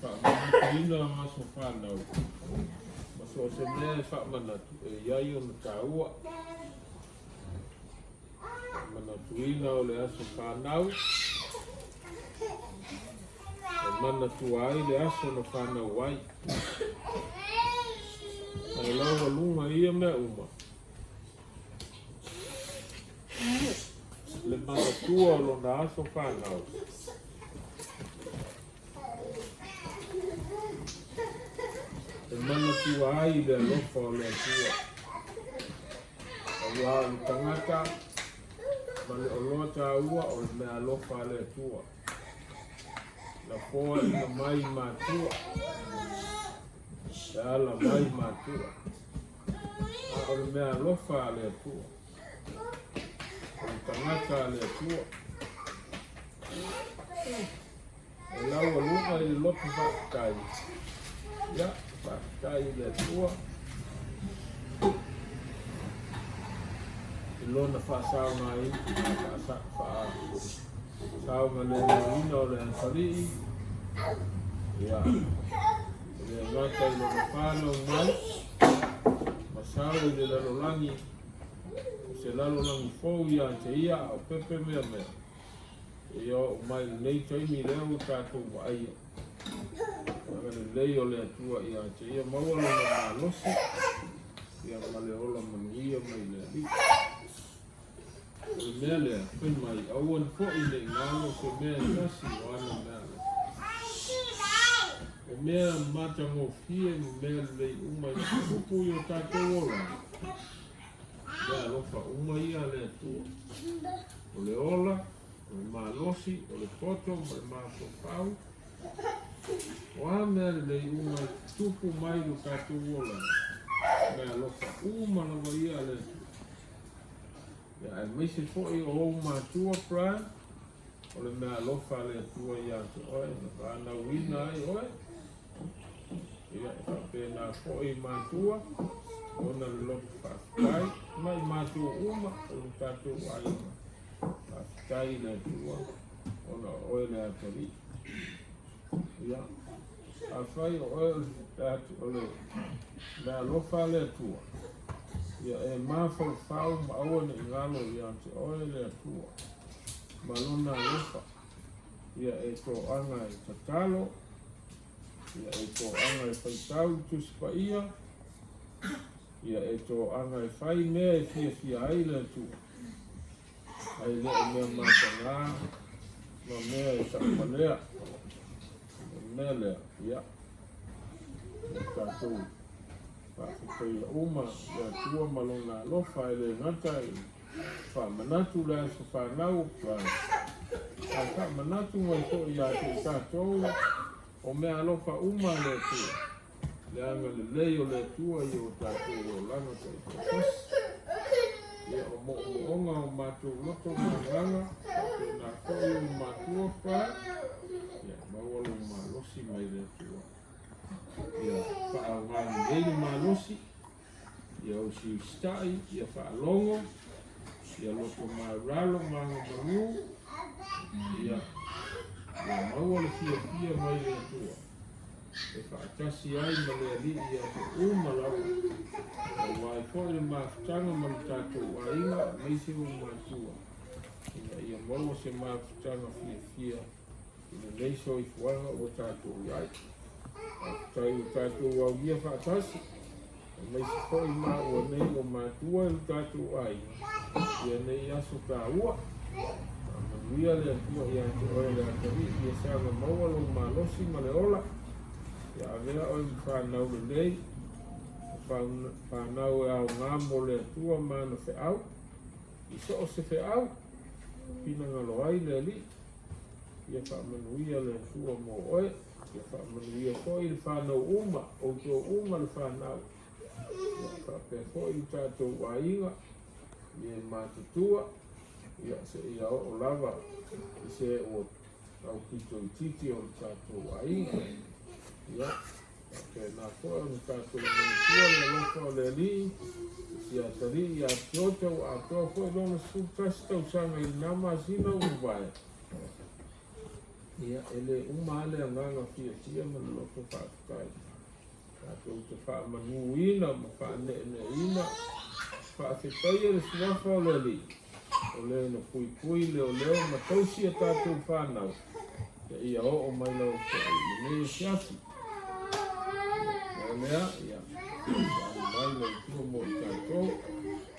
whakamanatuina maso whanau. Maso o se mea e whakamanatu e iai o na tāua. Manatuina o le aso whanau. E manatu ai le aso na whanau ai. Ai laua lunga ia mea uma. Le manatua o lona aso whanau. E manatua ai le alofa o le atua. Aua o tangata, ma le oloa tāua o le mea alofa le atua. La foa ina mai matua. Le ala mai matua. A o le mea alofa le atua. O le tangata le atua. E laua lunga i le lopu whakatai. Ia, whakatai le atua. I lona whaasaunga i, whaasaunga le ina o le atalii. Ia, le ngata i lona whanau mai. Masau i le lalolangi. Se lalolangi fōu ia te ia o pepe mea mea. E o mai nei taimi leo tātou wa aia. Ngane lei o le atua ia te ia maua lona mā losi. Ia male ola manuia mai le ali. O mea lea, pen mai, auan fo i le ngalo se mea nasi o ana mea le. O mea mata ngō fie ni mea lei umai kupu i o tātou ola. Mea lofa umai ia le atua. O le ola, o le mā losi, o le poto, o le mā sopau. O a mea lei umai tupu mai o tātou ola. Mea lofa umana ia le atua. Ia e meise fo'i o mātua prai, o le mea lofa le atua ia te oe, na whanau ina ai oe. Ia e whapena fo'i mātua, o na le lofa whakatai, mai mātua uma, o le tātou aina. Whakatai le atua, o na oe le atalii. Ia, a whai o oe o le mea lofa le atua. Ia e mawhau ma aua ni ngalo ia te oe le atua. Ma lona lofa. Ia e tō anga e tatalo. Ia e tō anga e whaitau tuspa ia. Ia e tō anga e whai mea e fia ai le atua. Ai le e mea mata ngā. Ma mea e sakmalea. Mea lea, ia. Tātou. Whakatoi uma, ia tua malona lofa e le ngata i whamanatu le aso whanau prai. A whamanatu mai to i a te tātou o mea lofa uma le tua. Le anga le lei o le tua i o tātou o langa te tos. Ia o mo'onga o mātou loto manganga, te nā koi o mātua prai. Ia mawalo malosi mai le tua. Ia whaangani neile malosi, ia o si stai, ia whaalongo, ia loto maralo manga mangu, ia maua le fia mai le atua. E whaatasi ai ma le ali ia te umalau. E wai kore mawhitanga ma le tātou wainga, meisi o mātua. Ia maua se mawhitanga fia. Ina leiso i fuanga o tātou iai. Tai o tātou au ia whaatasi. Nei se koi mā ua nei o mātua i tātou ai. Ia nei aso tā ua. Manuia le atua ia te oe le atari. Ia sanga maualo mā losi ma le ola. Ia avea oi mi whanau le nei. Whanau e au ngāmo le atua mā na wheau. I so o se wheau. Pina ngalo ai le li. Ia whamanuia le atua mo oe. Ia whamanuia koi le whanau uma. O tō uma le whanau. Ia whapea koi le tātou wainga. Ia mātutua. Ia se ia o lava. I se o au kito i titi o le tātou wainga. Ia. Whapea nā koe o le tātou manutua le loka o le li. Ia tari ia tiota o atoa koe lona sutasi tau sanga i nama sina o vai. Ia ele umale nganga fia manoko whaakai. Tātou te whaamanuina ma whaanea whaafetaia le suafa o le li. O leo na pui leo ma tausia tātou whanau. Te ia o mai lau whai. Nei siasi. Ia lea, ia. Mai lau tua mo i tātou.